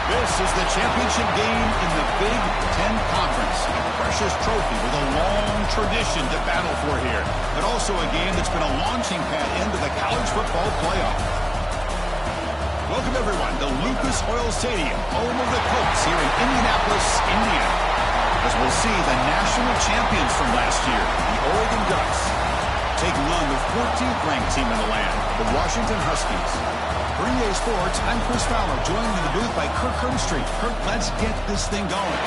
This is the championship game in the Big Ten Conference. A precious trophy with a long tradition to battle for here, but also a game that's been a launching pad into the college football playoff. Welcome, everyone, to Lucas Oil Stadium, home of the Colts here in Indianapolis, Indiana. As we'll see the national champions from last year, the Oregon Ducks, taking on the 14th ranked team in the land, the Washington Huskies. For EA Sports, I'm Chris Fowler, joined in the booth by Kirk Hermstreet. Kirk, let's get this thing going.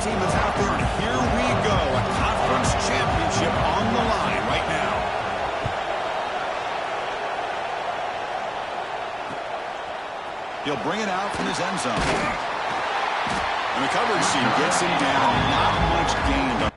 Team is out there, and here we go. A conference championship on the line right now. He'll bring it out from his end zone. And the coverage team gets him down. Not much gained.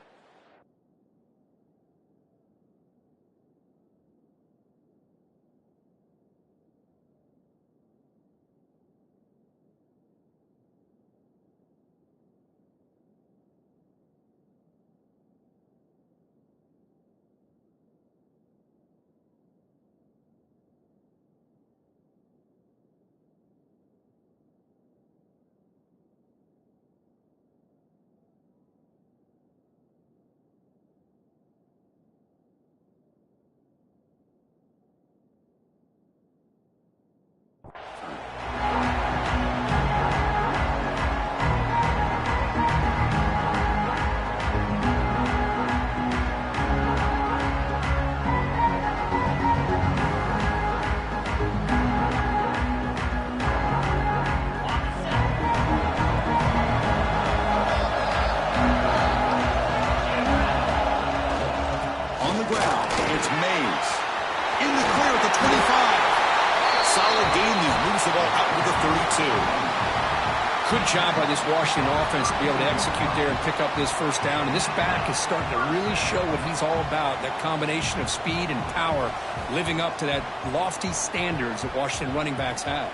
Good job by this Washington offense to be able to execute there and pick up this first down. And this back is starting to really show what he's all about, that combination of speed and power, living up to that lofty standards that Washington running backs have.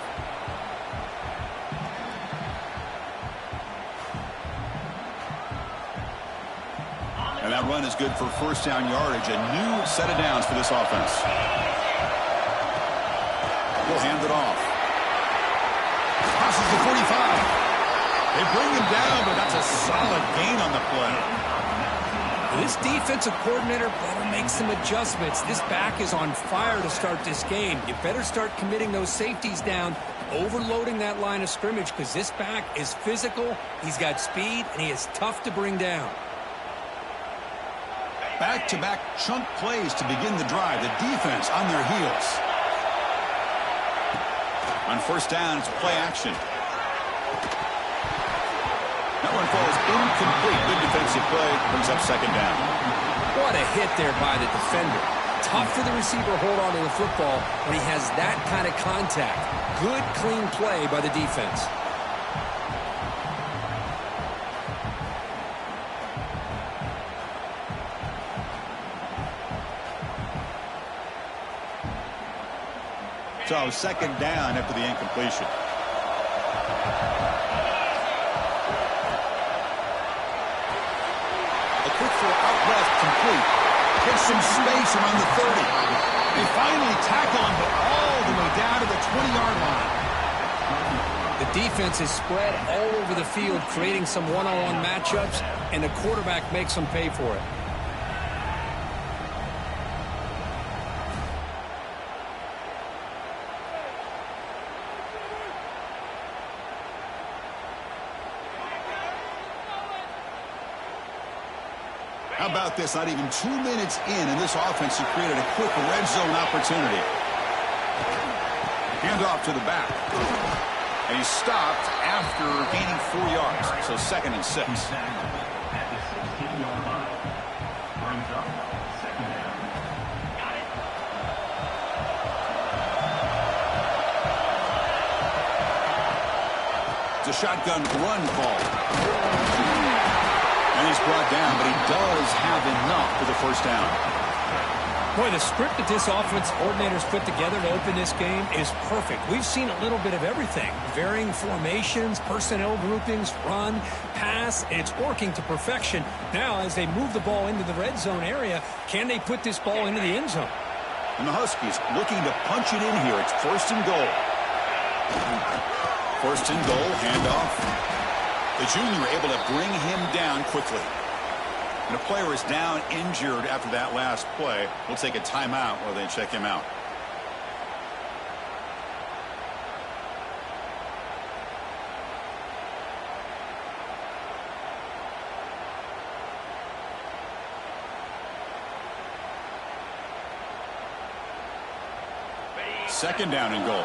And that run is good for first down yardage. A new set of downs for this offense. He'll hand it off. Passes the 45. They bring him down, but that's a solid gain on the play. This defensive coordinator better make some adjustments. This back is on fire to start this game. You better start committing those safeties down, overloading that line of scrimmage, because this back is physical, he's got speed, and he is tough to bring down. Back-to-back chunk plays to begin the drive. The defense on their heels. On first down, it's play action. That one falls incomplete. Good defensive play. Brings up second down. What a hit there by the defender. Tough for the receiver to hold on to the football when he has that kind of contact. Good, clean play by the defense. So second down after the incompletion. A quick throw out left, complete. Gets some space around the 30. They finally tackle him, but all the way down to the 20-yard line. The defense is spread all over the field, creating some one-on-one matchups, and the quarterback makes them pay for it. How about this? Not even 2 minutes in this offense, he created a quick red zone opportunity. Hand off to the back. And he stopped after gaining 4 yards. So 2nd and 6. It's a shotgun run call. And he's brought down, but he does have enough for the first down. Boy, the script that this offense coordinator's put together to open this game is perfect. We've seen a little bit of everything. Varying formations, personnel groupings, run, pass. It's working to perfection. Now, as they move the ball into the red zone area, can they put this ball into the end zone? And the Huskies looking to punch it in here. It's first and goal. First and goal, handoff. The junior able to bring him down quickly. And the player is down injured after that last play. We'll take a timeout while they check him out. Second down and goal.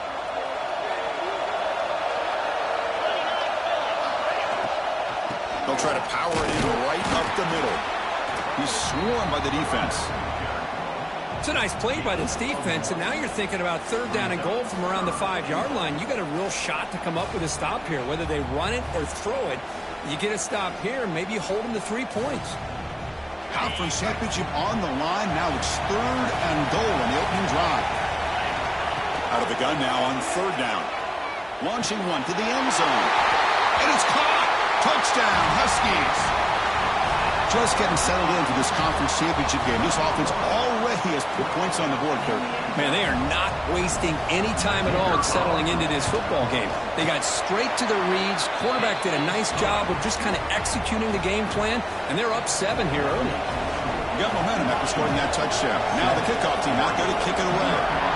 They'll try to power it in right up the middle. He's swarmed by the defense. It's a nice play by this defense, and now you're thinking about third down and goal from around the 5-yard line. You got a real shot to come up with a stop here. Whether they run it or throw it, you get a stop here, and maybe you hold them to 3 points. Conference championship on the line. Now it's third and goal in the opening drive. Out of the gun now on third down. Launching one to the end zone. And it's caught. Touchdown, Huskies. Just getting settled into this conference championship game. This offense already has put points on the board, Kurt. Man, they are not wasting any time at all in settling into this football game. They got straight to their reads. Quarterback did a nice job of just kind of executing the game plan, and they're up 7 here early. Got momentum after scoring that touchdown. Now the kickoff team out there to kick it away.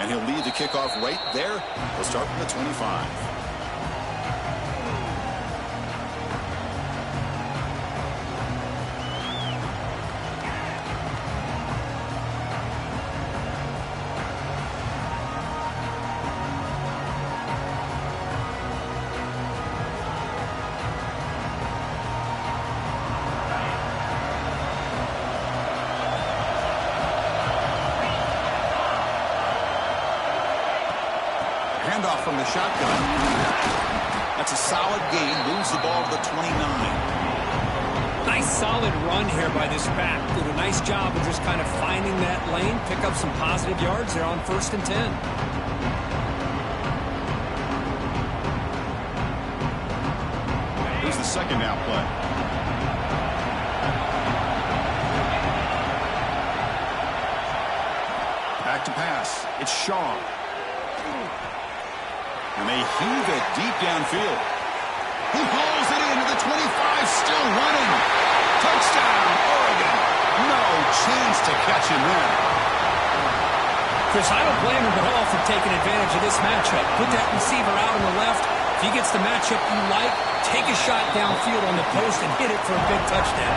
And he'll lead the kickoff right there. We'll start from the 25. Handoff from the shotgun. That's a solid gain. Moves the ball to the 29. Nice solid run here by this back. Did a nice job of just kind of finding that lane. Pick up some positive yards there on 1st and 10. Here's the second down play. Back to pass. It's Shaw. And they heave it deep downfield. He hauls it into the 25, still running. Touchdown, Oregon. No chance to catch him there. Chris, I don't blame him at all for taking advantage of this matchup. Put that receiver out on the left. If he gets the matchup you like, take a shot downfield on the post and hit it for a big touchdown.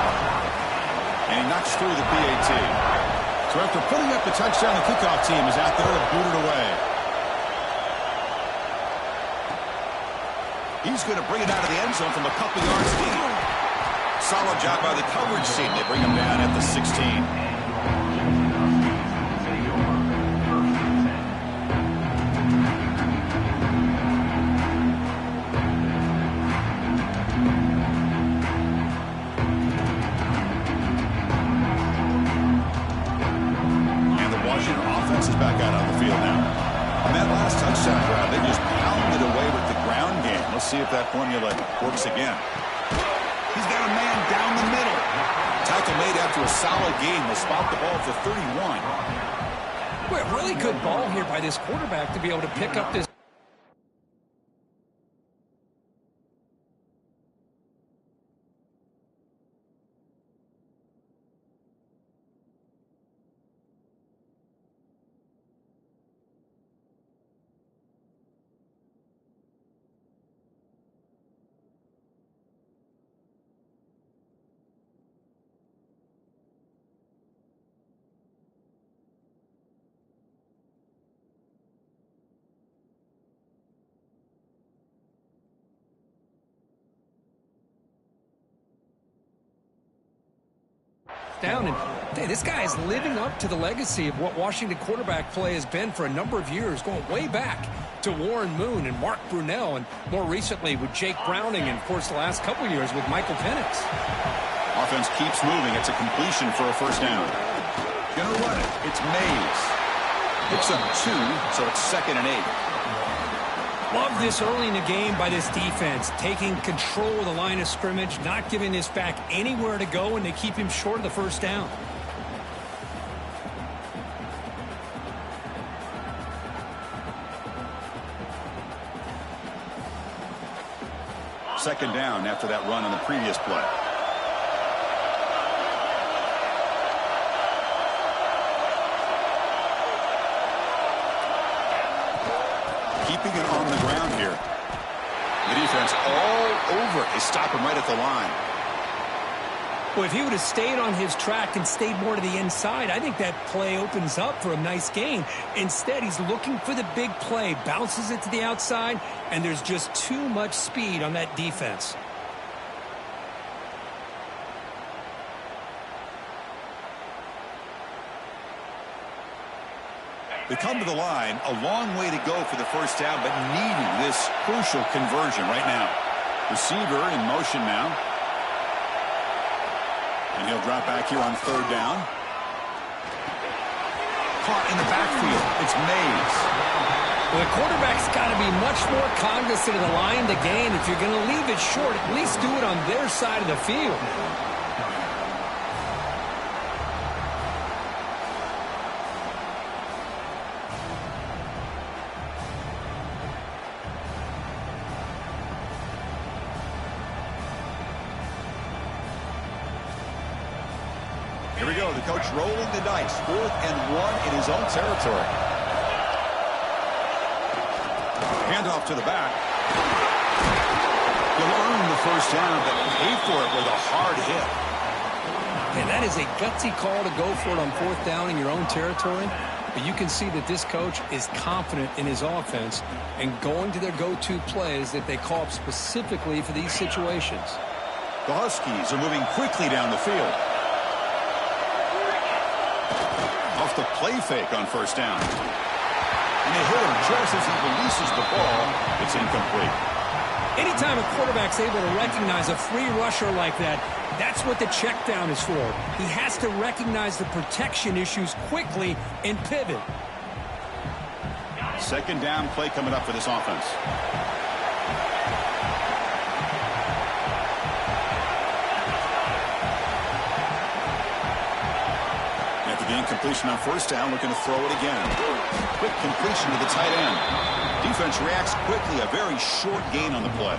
And he knocks through the PAT. So after putting up the touchdown, the kickoff team is out there to boot it away. He's going to bring it out of the end zone from a couple yards deep. Solid job by the coverage team. They bring him down at the 16. And the Washington offense is back out on the field now. On that last touchdown drive, they just pounded away with the ground game. Let's see if that formula works again. He's got a man down the middle. Tackle made after a solid game. They'll spot the ball for 31. Well, really good ball here by this quarterback to be able to pick up this. Down and Hey, this guy is living up to the legacy of what Washington quarterback play has been for a number of years, going way back to Warren Moon and Mark Brunell, and more recently with Jake Browning, and, of course, the last couple years with Michael Penix. Offense keeps moving. It's a completion for a first down. Gonna run it. It's Mays. Picks up 2, so it's 2nd and 8. Love this early in the game by this defense, taking control of the line of scrimmage, not giving this back anywhere to go, and they keep him short of the first down. Second down after that run on the previous play. Keeping it on the ground here. The defense all over. They stop him right at the line. Well, if he would have stayed on his track and stayed more to the inside, I think that play opens up for a nice gain. Instead, he's looking for the big play, bounces it to the outside, and there's just too much speed on that defense. They come to the line, a long way to go for the first down, but needing this crucial conversion right now. Receiver in motion now. And he'll drop back here on third down. Caught in the backfield. It's Mays. Well, the quarterback's got to be much more cognizant of the line to gain. If you're going to leave it short, at least do it on their side of the field. Here we go. The coach rolling the dice. 4th and 1 in his own territory. Handoff to the back. He'll earn the first down, but pay for it with a hard hit. And that is a gutsy call to go for it on 4th down in your own territory. But you can see that this coach is confident in his offense and going to their go-to plays that they call up specifically for these situations. The Huskies are moving quickly down the field. Off the play fake on first down. And they hit him just as he releases the ball. It's incomplete. Anytime a quarterback's able to recognize a free rusher like that, that's what the check down is for. He has to recognize the protection issues quickly and pivot. Second down play coming up for this offense. After the incompletion on first down, looking to throw it again. Quick completion to the tight end. Defense reacts quickly. A very short gain on the play.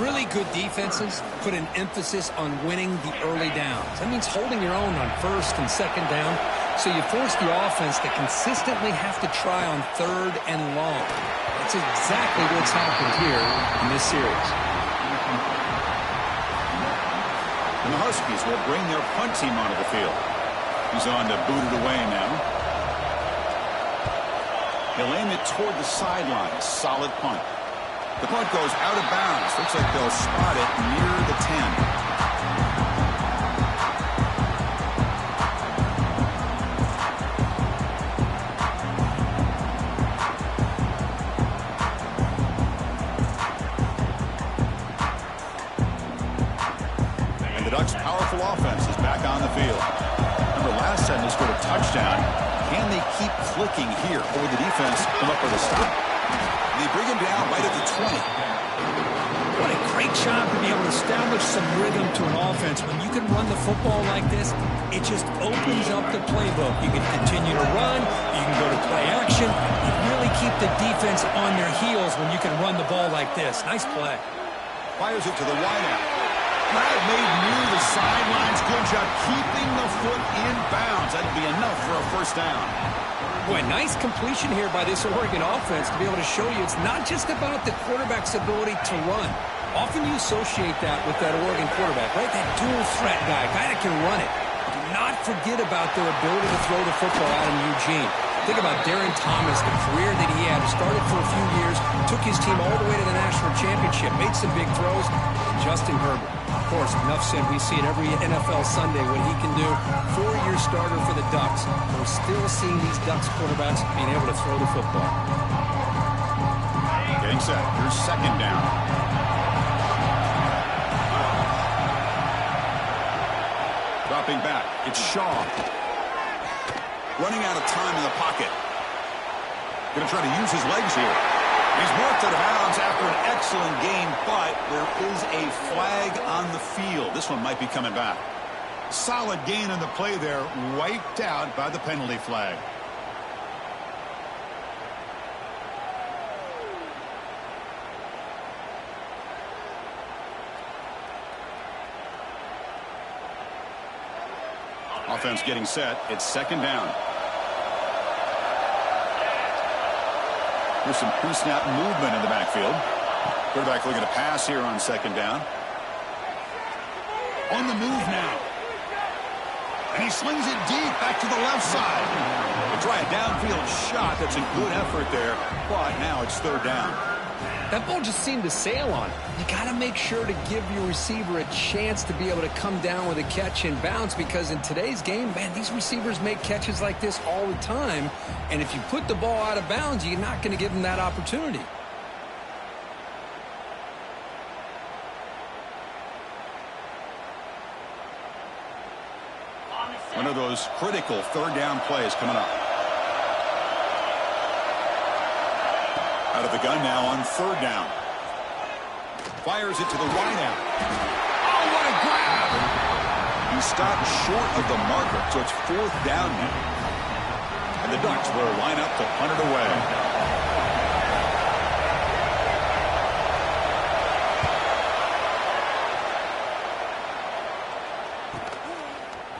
Really good defenses put an emphasis on winning the early downs. That means holding your own on first and second down, so you force the offense to consistently have to try on 3rd and long. That's exactly what's happened here in this series. And the Huskies will bring their punt team onto the field. He's on to boot it away now. He'll aim it toward the sideline. Solid punt. The punt goes out of bounds. Looks like they'll spot it near the 10. And the Ducks' powerful offense is back on the field. Remember, last time they scored a touchdown. Can they keep clicking here, or will the defense come up with a stop? They bring him down right at the 20. What a great job to be able to establish some rhythm to an offense. When you can run the football like this, it just opens up the playbook. You can continue to run. You can go to play action. You really keep the defense on their heels when you can run the ball like this. Nice play. Fires it to the wideout. Brad made near the sidelines. Good job keeping the foot in bounds. That'll be enough for a first down. Boy, nice completion here by this Oregon offense to be able to show you it's not just about the quarterback's ability to run. Often you associate that with that Oregon quarterback, right? That dual threat guy that can run it. Do not forget about their ability to throw the football out in Eugene. Think about Darren Thomas, the career that he had. Started for a few years, took his team all the way to the national championship, made some big throws. And Justin Herbert, of course, enough said. We see it every NFL Sunday what he can do. 4-year starter for the Ducks. We're still seeing these Ducks quarterbacks being able to throw the football. Getting set. Here's second down. Dropping back. It's Shaw. Running out of time in the pocket. Going to try to use his legs here. He's marked out of bounds after an excellent game, but there is a flag on the field. This one might be coming back. Solid gain on the play there, wiped out by the penalty flag. Offense getting set. It's second down. There's some pre-snap movement in the backfield. Quarterback looking to pass here on second down. On the move now. And he slings it deep back to the left side. They try a downfield shot. That's a good effort there. But now it's third down. That ball just seemed to sail on. You got to make sure to give your receiver a chance to be able to come down with a catch and bounce, because in today's game, man, these receivers make catches like this all the time. And if you put the ball out of bounds, you're not going to give them that opportunity. One of those critical third down plays coming up. Out of the gun now on third down. Fires it to the wideout. Oh, what a grab! He stopped short of the marker, so it's fourth down now. And the Ducks will line up to punt it away.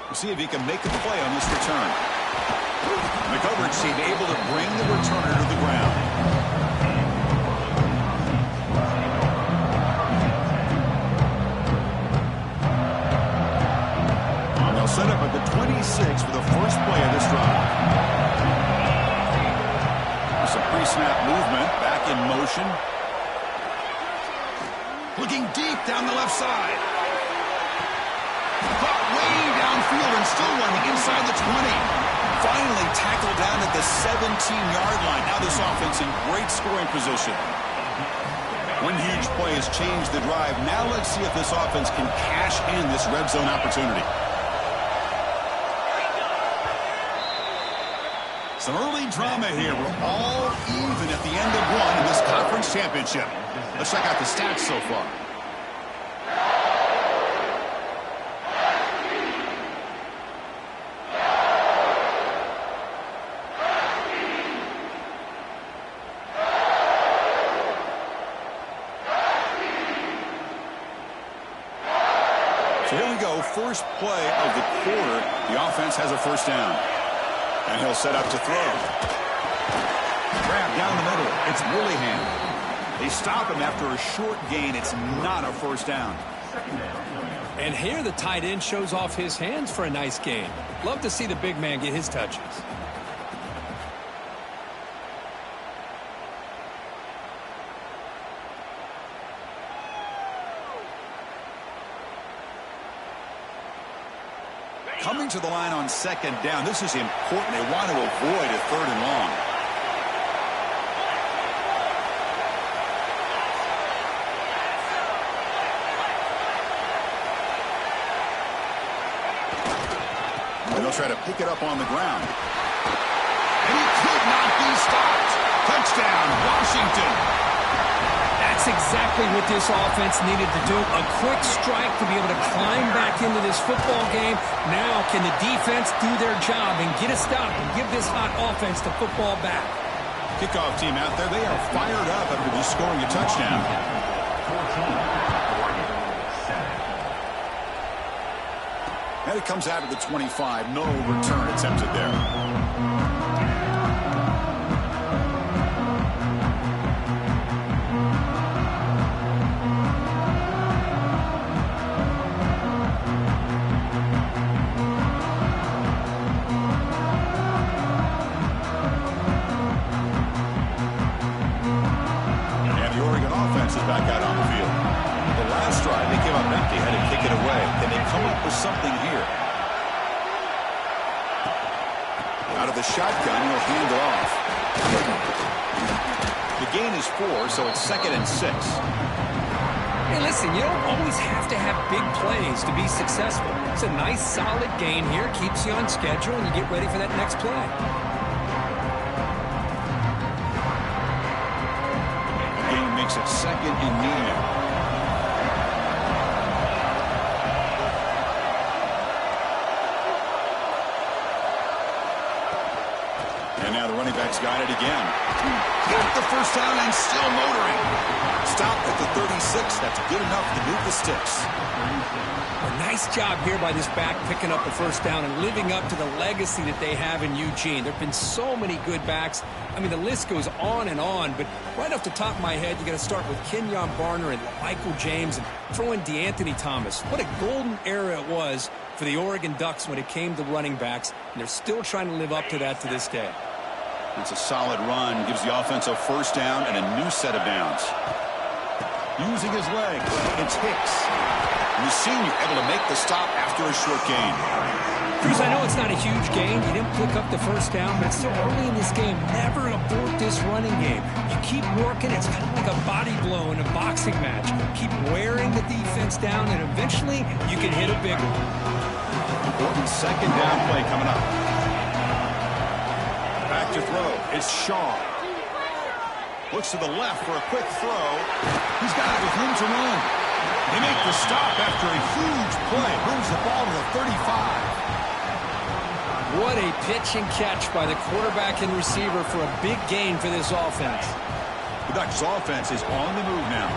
We'll see if he can make a play on this return. The coverage team able to bring the returner to the ground. Set up at the 26 for the first play of this drive. Some pre-snap movement, back in motion. Looking deep down the left side. Caught way downfield and still running inside the 20. Finally tackled down at the 17-yard line. Now this offense in great scoring position. One huge play has changed the drive. Now let's see if this offense can cash in this red zone opportunity. Some early drama here. We're all even at the end of one in this conference championship. Let's check out the stats so far. So here we go. First play of the quarter. The offense has a first down. And he'll set up to throw. Grab down the middle. It's Willingham. They stop him after a short gain. It's not a first down. And here the tight end shows off his hands for a nice gain. Love to see the big man get his touches. Coming to the line on second down. This is important. They want to avoid a third and long. And they'll try to pick it up on the ground. And he could not be stopped. Touchdown, Washington. That's exactly what this offense needed to do. A quick strike to be able to climb back into this football game. Now can the defense do their job and get a stop and give this hot offense the football back? Kickoff team out there. They are fired up after just scoring a touchdown. And it comes out of the 25. No return attempted there. offense is back out on the field. The last drive, they came up empty, had to kick it away. Can they come up with something here? Out of the shotgun, he'll hand it off. The gain is 4, so it's 2nd and 6. Hey, listen, you don't always have to have big plays to be successful. It's a nice, solid gain here. Keeps you on schedule, and you get ready for that next play. The gain makes it 2nd and medium. And now the running back's got it again. Got the first down and still motoring. Stopped at the 36. That's good enough to move the sticks. A nice job here by this back picking up the first down and living up to the legacy that they have in Eugene. There have been so many good backs. I mean, the list goes on and on, but right off the top of my head, you got to start with Kenyon Barner and Michael James and throw in DeAnthony Thomas. What a golden era it was for the Oregon Ducks when it came to running backs, and they're still trying to live up to that to this day. It's a solid run. Gives the offense a first down and a new set of downs. Using his leg, it's Hicks. And the senior able to make the stop after a short gain. Cruz, I know it's not a huge gain. You didn't pick up the first down, but it's still early in this game. Never abort this running game. You keep working. It's kind of like a body blow in a boxing match. Keep wearing the defense down, and eventually you can hit a big one. Important 2nd down play coming up. Back to throw. It's Shaw. Looks to the left for a quick throw. He's got it with room to run. They make the stop after a huge play. Moves the ball to the 35. What a pitch and catch by the quarterback and receiver for a big gain for this offense. The Ducks offense is on the move now.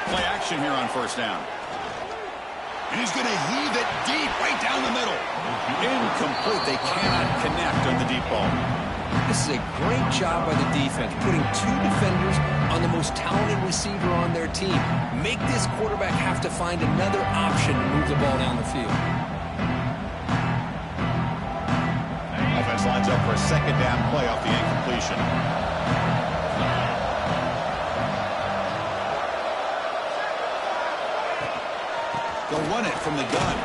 Play action here on first down. And he's going to heave it deep right down the middle. Incomplete. They cannot connect on the deep ball. This is a great job by the defense, putting 2 defenders on the most talented receiver on their team. Make this quarterback have to find another option to move the ball down the field. Offense lines up for a 2nd down play off the incompletion. They'll run it from the gun.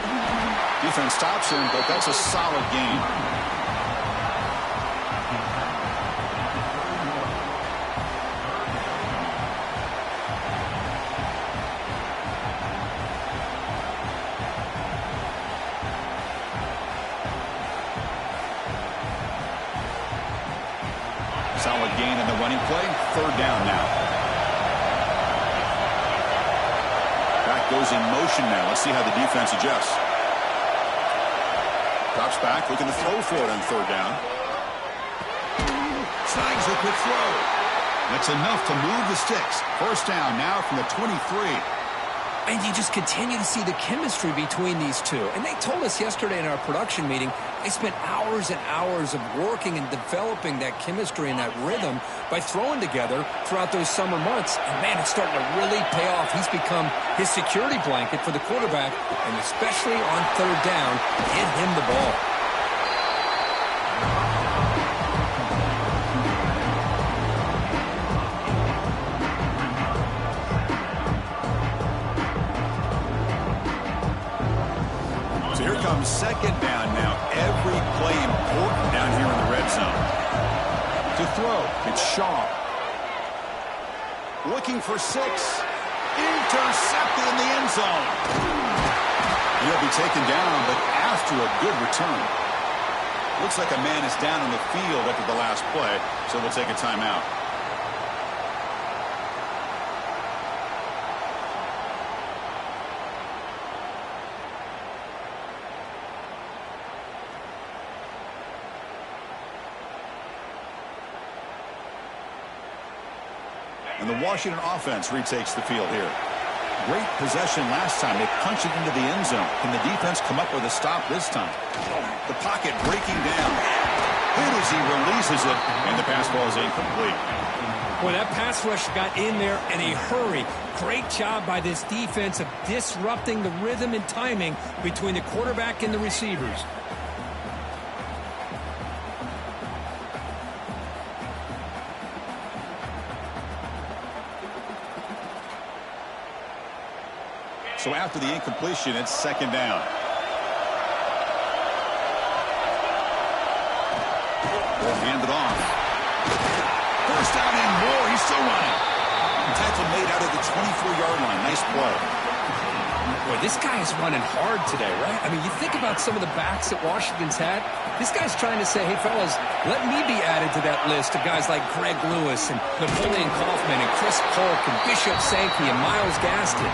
Defense stops him, but that's a solid gain. Solid gain in the running play. 3rd down now. Goes in motion now. Let's see how the defense adjusts. Drops back, looking to throw for it on 3rd down. Snags a quick throw. That's enough to move the sticks. First down now from the 23. And you just continue to see the chemistry between these two. And they told us yesterday in our production meeting, they spent hours and hours of working and developing that chemistry and that rhythm by throwing together throughout those summer months. And, man, it's starting to really pay off. He's become his security blanket for the quarterback, and especially on 3rd down, get him the ball. Here comes 2nd down now. Every play important down here in the red zone. To throw, it's Shaw. Looking for 6. Intercepted in the end zone. He'll be taken down, but after a good return. Looks like a man is down on the field after the last play, so we'll take a timeout. And the Washington offense retakes the field here. Great possession last time. They punched it into the end zone. Can the defense come up with a stop this time? The pocket breaking down. Good as he releases it, and the pass ball is incomplete. Boy, that pass rush got in there in a hurry. Great job by this defense of disrupting the rhythm and timing between the quarterback and the receivers. So after the incompletion, it's second down. Will hand it off. First down and more. He's still running. Tackle made out of the 24-yard line. Nice play. Boy, this guy is running hard today, right? I mean, you think about some of the backs that Washington's had. This guy's trying to say, hey, fellas, let me be added to that list of guys like Greg Lewis and Napoleon Kaufman and Chris Polk and Bishop Sankey and Myles Gaston.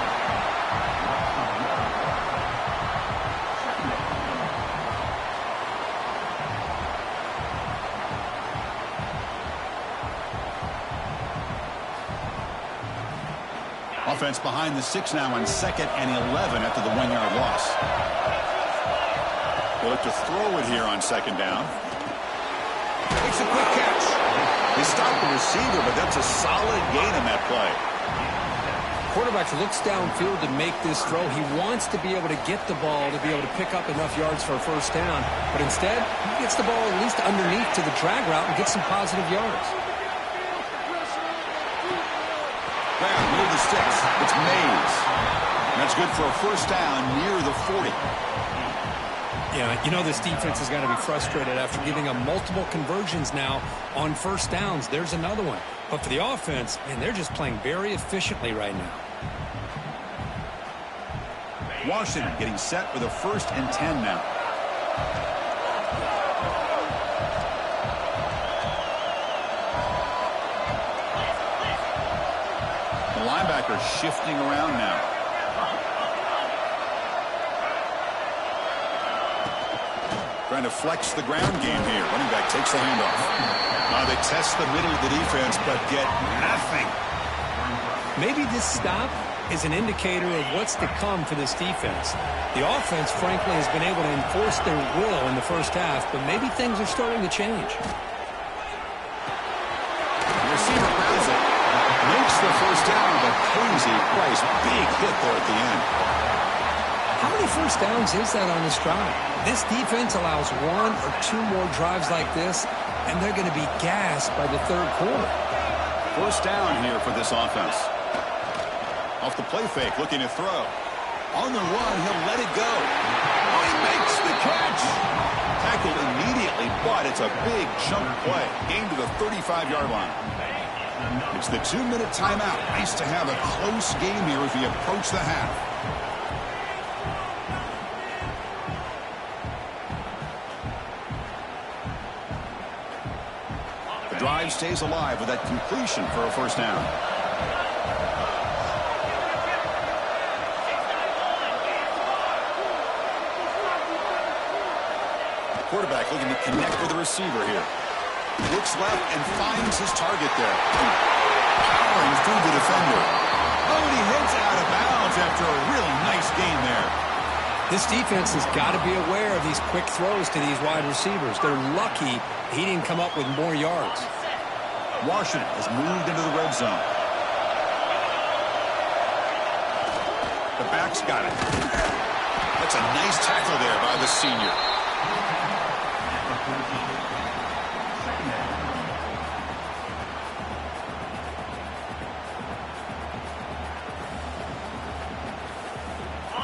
Offense behind the 6 now on 2nd and 11 after the 1-yard loss. They'll look to throw it here on 2nd down. Makes a quick catch. They stopped the receiver, but that's a solid gain in that play. Quarterback looks downfield to make this throw. He wants to be able to get the ball to be able to pick up enough yards for a first down. But instead, he gets the ball at least underneath to the drag route and gets some positive yards. Grab near the sticks. It's Mays. That's good for a first down near the 40. Yeah, you know this defense has got to be frustrated after giving them multiple conversions now on first downs. There's another one. But for the offense, man, they're just playing very efficiently right now. Washington getting set with a 1st and 10 now. The linebacker shifting around now. Trying to flex the ground game here. Running back takes the handoff. They test the middle of the defense, but get nothing. Maybe this stop is an indicator of what's to come for this defense. The offense, frankly, has been able to enforce their will in the first half, but maybe things are starting to change. The receiver grabs it. Makes the first down, but pays a price. Big hit there at the end. How many first downs is that on this drive? This defense allows 1 or 2 more drives like this, and they're going to be gassed by the third quarter. First down here for this offense. Off the play fake, looking to throw. On the run, he'll let it go. Oh, he makes the catch. Tackled immediately, but it's a big chunk play. Gain to the 35-yard line. It's the 2-minute timeout. Nice to have a close game here as we approach the half. The drive stays alive with that completion for a first down. Quarterback looking to connect with the receiver here. Looks left and finds his target there. Powering through the defender. Oh, and he heads out of bounds after a really nice gain there. This defense has got to be aware of these quick throws to these wide receivers. They're lucky he didn't come up with more yards. Washington has moved into the red zone. The back's got it. That's a nice tackle there by the senior.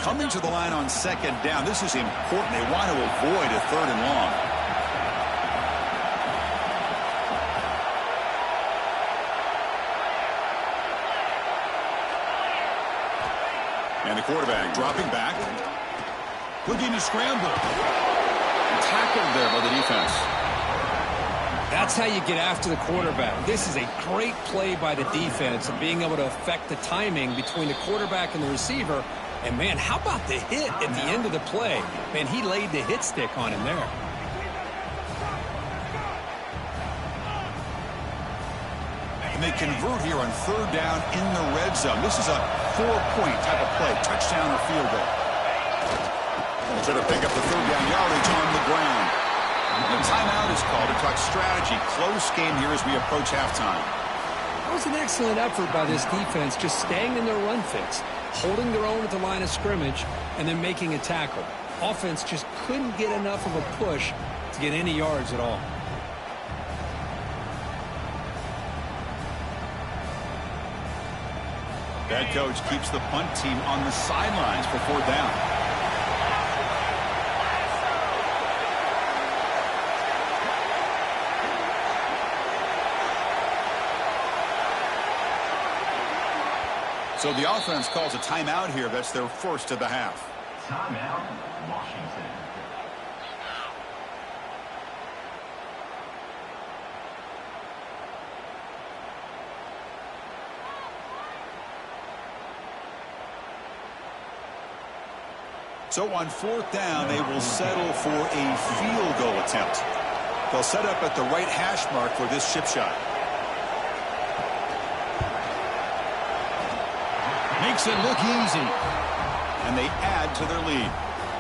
Coming to the line on 2nd down. This is important. They want to avoid a 3rd and long. And the quarterback dropping back. Looking to scramble. Tackled there by the defense. That's how you get after the quarterback. This is a great play by the defense and being able to affect the timing between the quarterback and the receiver. And, man, how about the hit at the end of the play? Man, he laid the hit stick on him there. And they convert here on 3rd down in the red zone. This is a 4-point type of play, touchdown or field goal. Try to pick up the 3rd down yardage on the ground. The timeout is called to talk strategy. Close game here as we approach halftime. That was an excellent effort by this defense, just staying in their run fix, holding their own at the line of scrimmage, and then making a tackle. Offense just couldn't get enough of a push to get any yards at all. Head coach keeps the punt team on the sidelines for 4th down. So the offense calls a timeout here. That's their first of the half. Timeout, Washington. So on 4th down, they will settle for a field goal attempt. They'll set up at the right hash mark for this chip shot. Makes it look easy. And they add to their lead.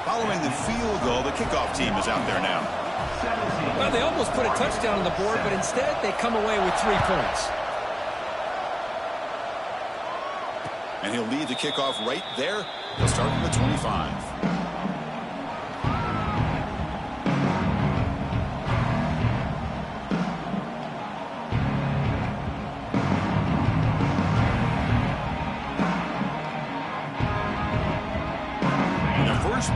Following the field goal, the kickoff team is out there now. Well, they almost put a touchdown on the board, but instead they come away with 3 points. And he'll lead the kickoff right there. He'll start from the 25.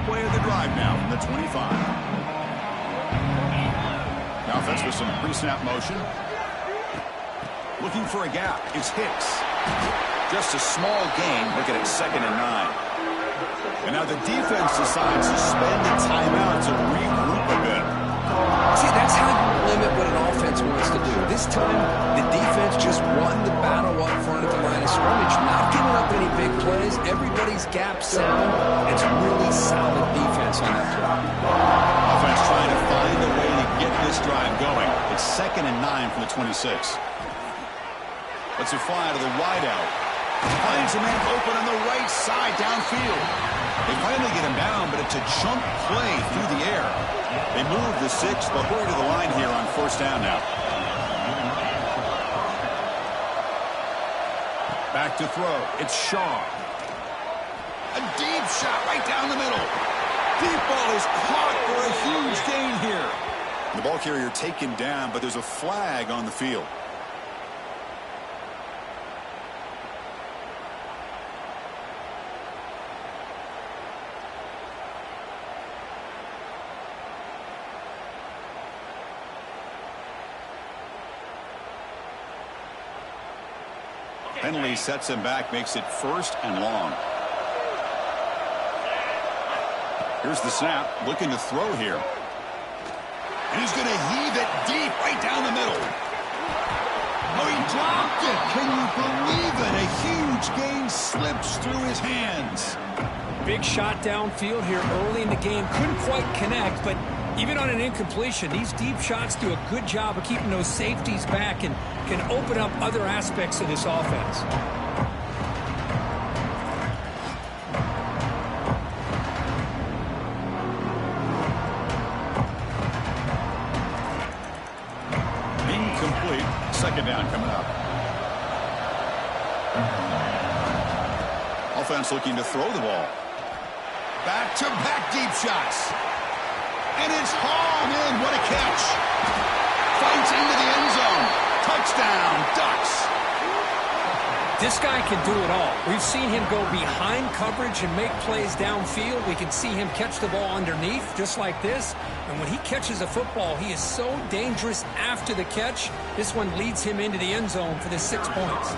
Play of the drive now from the 25. The offense with some pre-snap motion. Looking for a gap. It's Hicks. Just a small gain. Look at it, 2nd and 9. And now the defense decides to spend a timeout to regroup a bit. See, that's how you limit what an offense wants to do. This time, the defense just won the battle up front at the line of scrimmage, not giving up any big plays. Everybody's gap sound. It's really solid defense on that play. Offense trying to find a way to get this drive going. It's 2nd and 9 from the 26. Let's it fly to the wideout. Finds a man open on the right side downfield. They finally get him down, but it's a chunk play through the air. They move the 6, but hurry to the line here on 1st down now. Back to throw. It's Shaw. A deep shot right down the middle. Deep ball is caught for a huge gain here. The ball carrier taken down, but there's a flag on the field. Penalty sets him back, makes it 1st and long. Here's the snap, looking to throw here. And he's going to heave it deep right down the middle. Oh, he dropped it. Can you believe it? A huge gain slips through his hands. Big shot downfield here early in the game. Couldn't quite connect, but even on an incompletion, these deep shots do a good job of keeping those safeties back and can open up other aspects of this offense. Incomplete. 2nd down coming up. Offense looking to throw the ball. Back-to-back deep shots. And it's hauled in. What a catch. Fights into the end zone. Touchdown, Ducks. This guy can do it all. We've seen him go behind coverage and make plays downfield. We can see him catch the ball underneath, just like this. And when he catches a football, he is so dangerous after the catch. This one leads him into the end zone for the 6 points.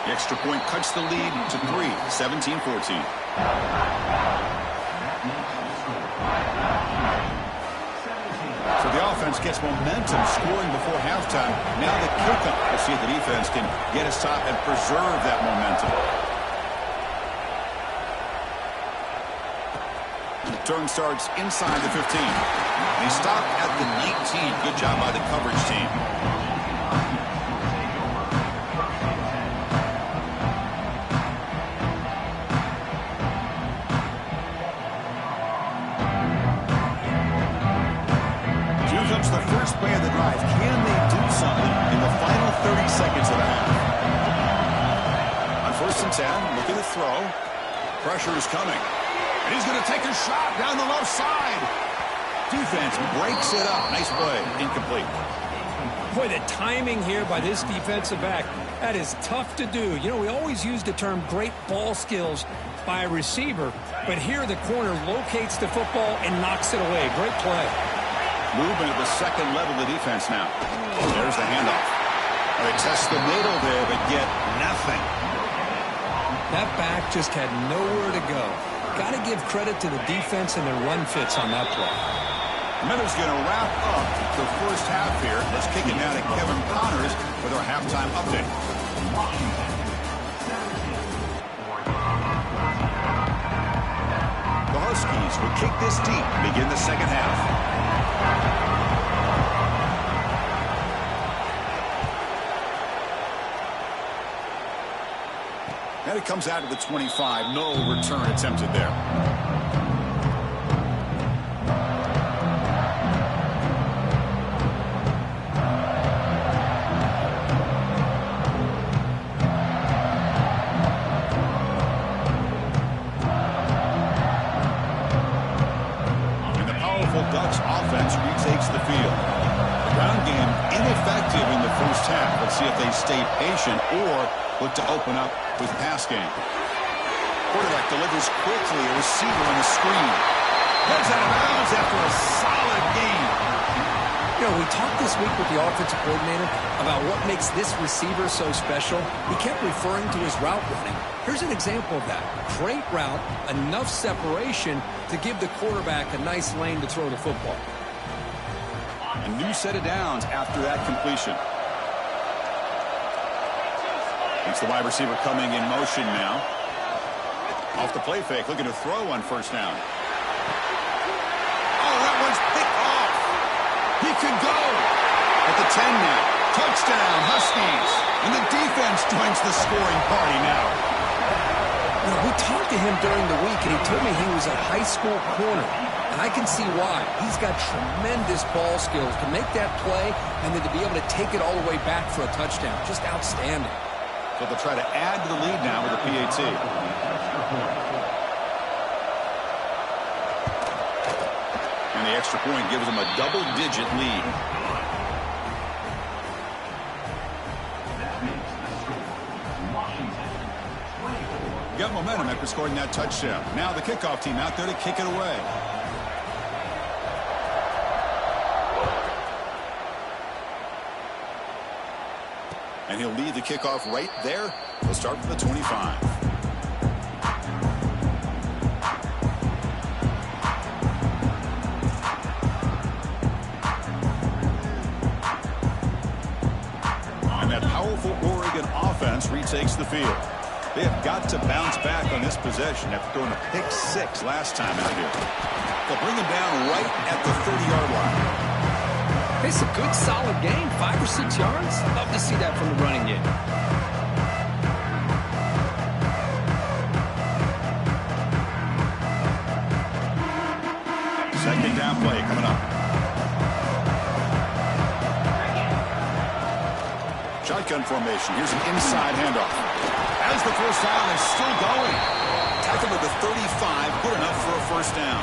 The extra point cuts the lead to 3, 17-14. So the offense gets momentum scoring before halftime. Now the kickoff. We'll see if the defense can get a stop and preserve that momentum. The turn starts inside the 15. They stop at the 19. Good job by the coverage team. The first play of the drive. Can they do something in the final 30 seconds of the half? On 1st and 10, look at the throw. Pressure is coming. And he's going to take a shot down the left side. Defense breaks it up. Nice play. Incomplete. Boy, the timing here by this defensive back, that is tough to do. You know, we always use the term great ball skills by a receiver, but here the corner locates the football and knocks it away. Great play. Movement at the second level of defense now. There's the handoff. They test the middle there, but get nothing. That back just had nowhere to go. Got to give credit to the defense and their run fits on that play. Miller's going to wrap up the first half here. Let's kick it now to Kevin Connors with our halftime update. The Huskies will kick this deep to begin the second half. And it comes out to the 25. No return attempted there. And the powerful Ducks offense retakes the field. The ground game ineffective in the first half. Let's see if they stay patient or look to open up with pass game. Quarterback delivers quickly. A receiver on the screen. Goes out of bounds after a solid game. You know, we talked this week with the offensive coordinator about what makes this receiver so special. He kept referring to his route running. Here's an example of that. Great route, enough separation to give the quarterback a nice lane to throw the football. A new set of downs after that completion. It's the wide receiver coming in motion now. Off the play fake, looking to throw on first down. Oh, that one's picked off. He could go. At the 10 now. Touchdown, Huskies. And the defense joins the scoring party now. You know, we talked to him during the week, and he told me he was a high school corner. And I can see why. He's got tremendous ball skills to make that play and then to be able to take it all the way back for a touchdown. Just outstanding. So they'll try to add to the lead now with a PAT. And the extra point gives them a double-digit lead. Got momentum after scoring that touchdown. Now the kickoff team out there to kick it away. And he'll lead the kickoff right there. We'll start from the 25. And that powerful Oregon offense retakes the field. They have got to bounce back on this possession after throwing a pick six last time out here. They'll bring him down right at the 30-yard line. It's a good, solid game. 5 or 6 yards. Love to see that from the running game. Second down play coming up. Shotgun formation. Here's an inside handoff. As the first down is still going. Tackle to the 35. Good enough for a first down.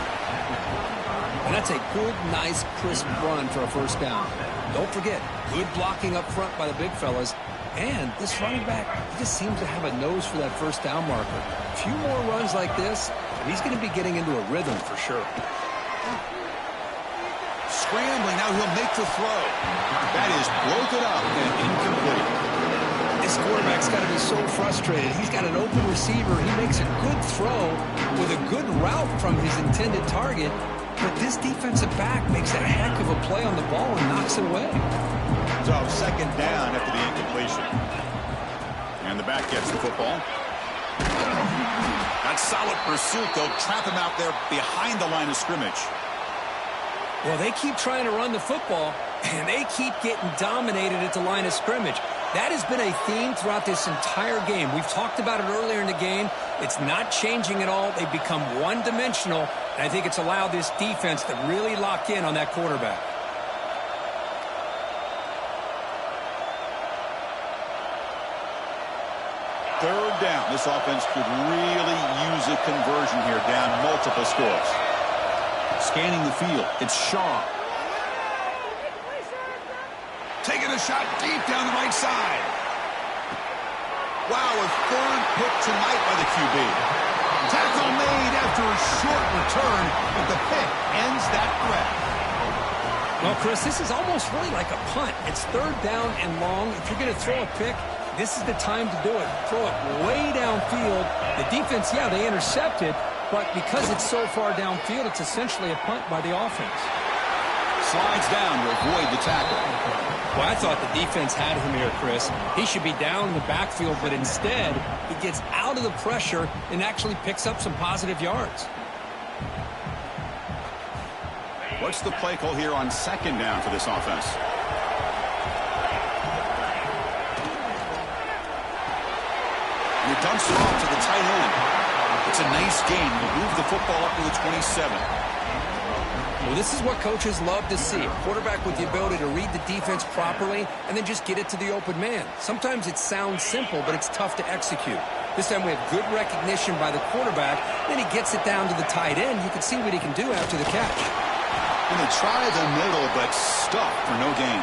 And that's a good, nice, crisp run for a first down. Don't forget, good blocking up front by the big fellas. And this running back, he just seems to have a nose for that first down marker. A few more runs like this, and he's going to be getting into a rhythm for sure. Scrambling, now he'll make the throw. That is broken up and incomplete. This quarterback's got to be so frustrated. He's got an open receiver. He makes a good throw with a good route from his intended target. But this defensive back makes a heck of a play on the ball and knocks it away. So second down after the incompletion. And the back gets the football. That solid pursuit, they'll trap him out there behind the line of scrimmage. Well, they keep trying to run the football, and they keep getting dominated at the line of scrimmage. That has been a theme throughout this entire game. We've talked about it earlier in the game. It's not changing at all. They've become one-dimensional, and I think it's allowed this defense to really lock in on that quarterback. Third down. This offense could really use a conversion here, down multiple scores. Scanning the field, it's Shaw. Taking a shot deep down the right side. Wow, a third pick tonight by the QB. Tackle made after a short return, but the pick ends that threat. Well, Chris, this is almost really like a punt. It's third down and long. If you're going to throw a pick, this is the time to do it. Throw it way downfield. The defense, yeah, they intercepted, but because it's so far downfield, it's essentially a punt by the offense. Slides down to avoid the tackle. Well, I thought the defense had him here, Chris. He should be down in the backfield, but instead, he gets out of the pressure and actually picks up some positive yards. What's the play call here on second down for this offense? And he dumps it off to the tight end. It's a nice game. He moved the football up to the 27. Well, this is what coaches love to see. A quarterback with the ability to read the defense properly and then just get it to the open man. Sometimes it sounds simple, but it's tough to execute. This time we have good recognition by the quarterback. Then he gets it down to the tight end. You can see what he can do after the catch. And they try the middle, but stuffed for no gain.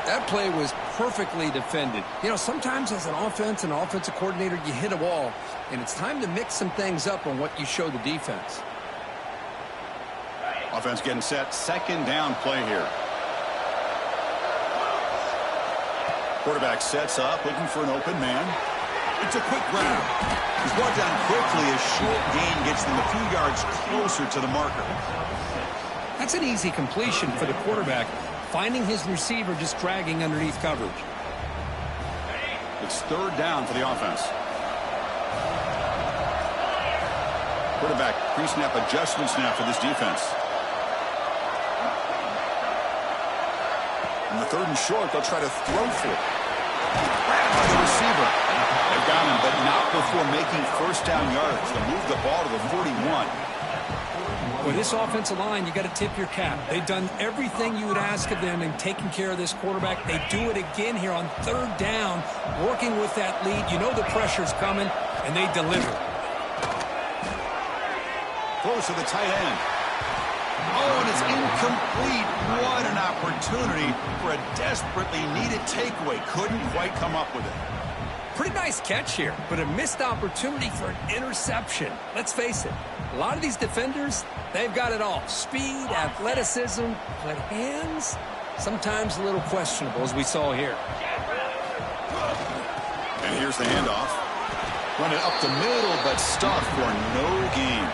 That play was perfectly defended. You know, sometimes as an offense and offensive coordinator, you hit a wall, and it's time to mix some things up on what you show the defense. Offense getting set. Second down play here. Quarterback sets up, looking for an open man. It's a quick grab. He's brought down quickly. A short gain gets them a few yards closer to the marker. That's an easy completion for the quarterback, finding his receiver just dragging underneath coverage. It's third down for the offense. Quarterback pre-snap adjustments now for this defense. On the third and short, they'll try to throw for it. Grabbed by the receiver. They've got him, but not before making first down yards. They'll move the ball to the 41. With this offensive line, you got to tip your cap. They've done everything you would ask of them in taking care of this quarterback. They do it again here on third down, working with that lead. You know the pressure's coming, and they deliver. Throws to the tight end. Oh, and it's incomplete. What an opportunity for a desperately needed takeaway. Couldn't quite come up with it. Pretty nice catch here, but a missed opportunity for an interception. Let's face it, a lot of these defenders, they've got it all. Speed, athleticism, but hands, sometimes a little questionable, as we saw here. And here's the handoff. Run it up the middle, but stuffed for no gain.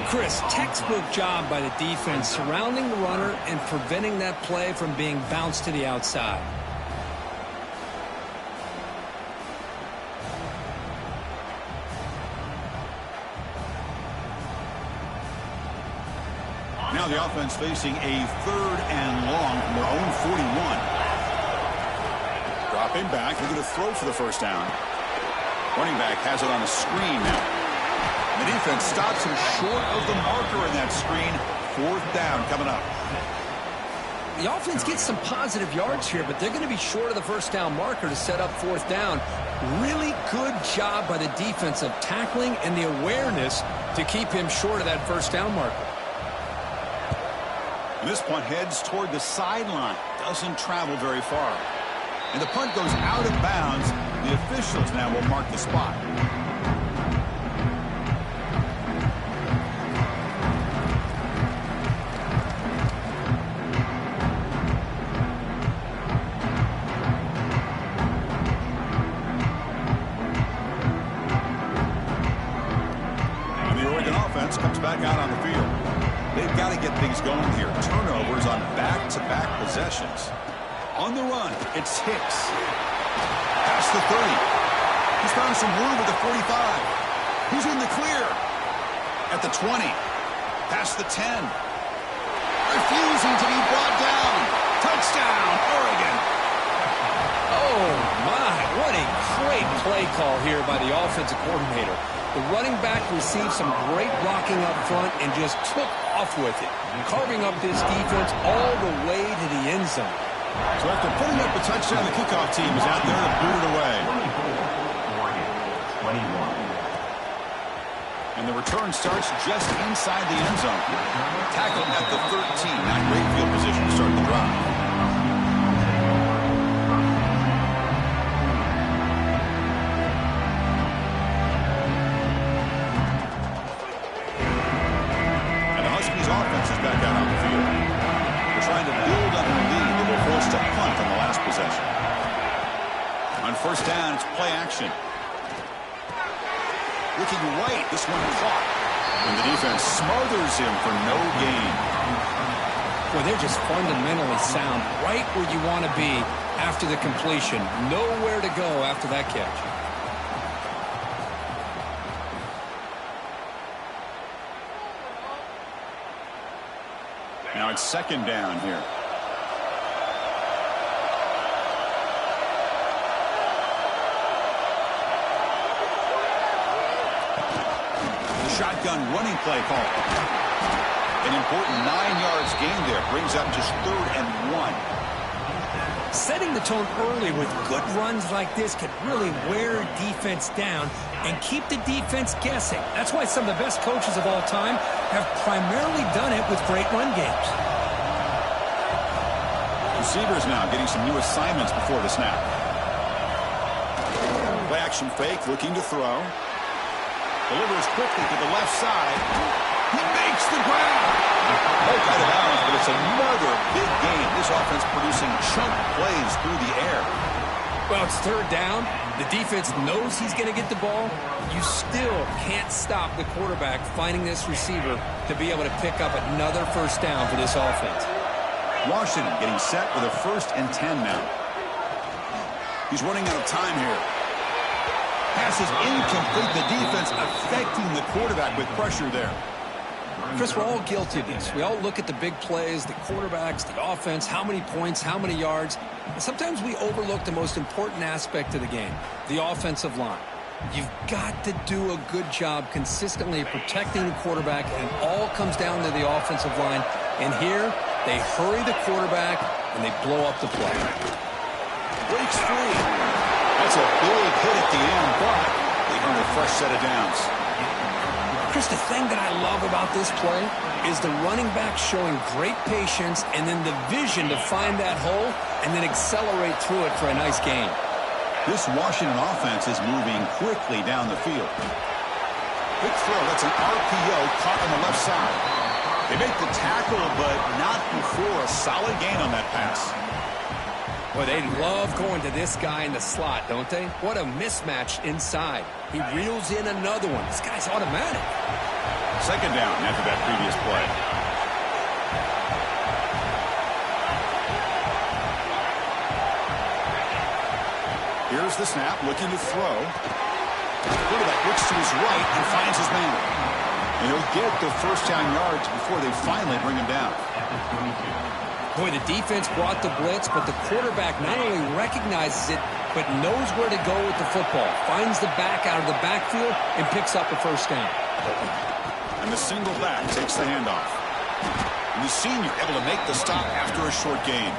Chris, textbook job by the defense surrounding the runner and preventing that play from being bounced to the outside. Now the offense facing a third and long from their own 41. Dropping back, they're going to throw for the first down. Running back has it on a screen now. The defense stops him short of the marker in that screen. Fourth down coming up. The offense gets some positive yards here, but they're going to be short of the first down marker to set up fourth down. Really good job by the defense of tackling and the awareness to keep him short of that first down marker. And this punt heads toward the sideline. Doesn't travel very far. And the punt goes out of bounds. The officials now will mark the spot. And the Oregon offense comes back out on the field. They've got to get things going here. Turnovers on back-to-back possessions. On the run, it's Hicks. Past the 30. He's found some room at the 45. He's in the clear. At the 20. Past the 10. Refusing to be brought down. Touchdown, Oregon. Oh, my. What a great play call here by the offensive coordinator. The running back received some great blocking up front and just took off with it, carving up this defense all the way to the end zone. So after putting up a touchdown, the kickoff team is out there to boot it away. Oregon, 21. And the return starts just inside the end zone. Tackled at the 13. Not great field position to start the drive. first down. It's play action. Looking right. This one caught. And the defense smothers him for no gain. Well, they're just fundamentally sound right where you want to be after the completion. Nowhere to go after that catch. Now it's second down here. Shotgun running play call. An important 9 yards gain there. Brings up just 3rd and 1. Setting the tone early with good runs like this can really wear defense down and keep the defense guessing. That's why some of the best coaches of all time have primarily done it with great run games. Receivers now getting some new assignments before the snap. Play action fake, looking to throw. Delivers quickly to the left side. He makes the grab. Both out of bounds, but it's another big game. This offense producing chunk plays through the air. Well, it's 3rd down. The defense knows he's going to get the ball. You still can't stop the quarterback finding this receiver to be able to pick up another first down for this offense. Washington getting set with a 1st and 10 now. He's running out of time here. Pass is incomplete. The defense affecting the quarterback with pressure there. Chris, we're all guilty of this. We all look at the big plays, the quarterbacks, the offense, how many points, how many yards. And sometimes we overlook the most important aspect of the game, the offensive line. You've got to do a good job consistently protecting the quarterback, and it all comes down to the offensive line. And here, they hurry the quarterback, and they blow up the play. Breaks free. That's a big hit at the end, but they earn a fresh set of downs. Chris, the thing that I love about this play is the running back showing great patience and then the vision to find that hole and then accelerate through it for a nice gain. This Washington offense is moving quickly down the field. Quick throw. That's an RPO caught on the left side. They make the tackle, but not before a solid gain on that pass. Boy, they love going to this guy in the slot, don't they? What a mismatch inside. He reels in another one. This guy's automatic. Second down after that previous play. Here's the snap, looking to throw. Quarterback looks to his right and finds his man. And he'll get the first down yards before they finally bring him down. Boy, the defense brought the blitz, but the quarterback not only recognizes it, but knows where to go with the football. Finds the back out of the backfield and picks up a first down. And the single back takes the handoff. And the senior able to make the stop after a short gain.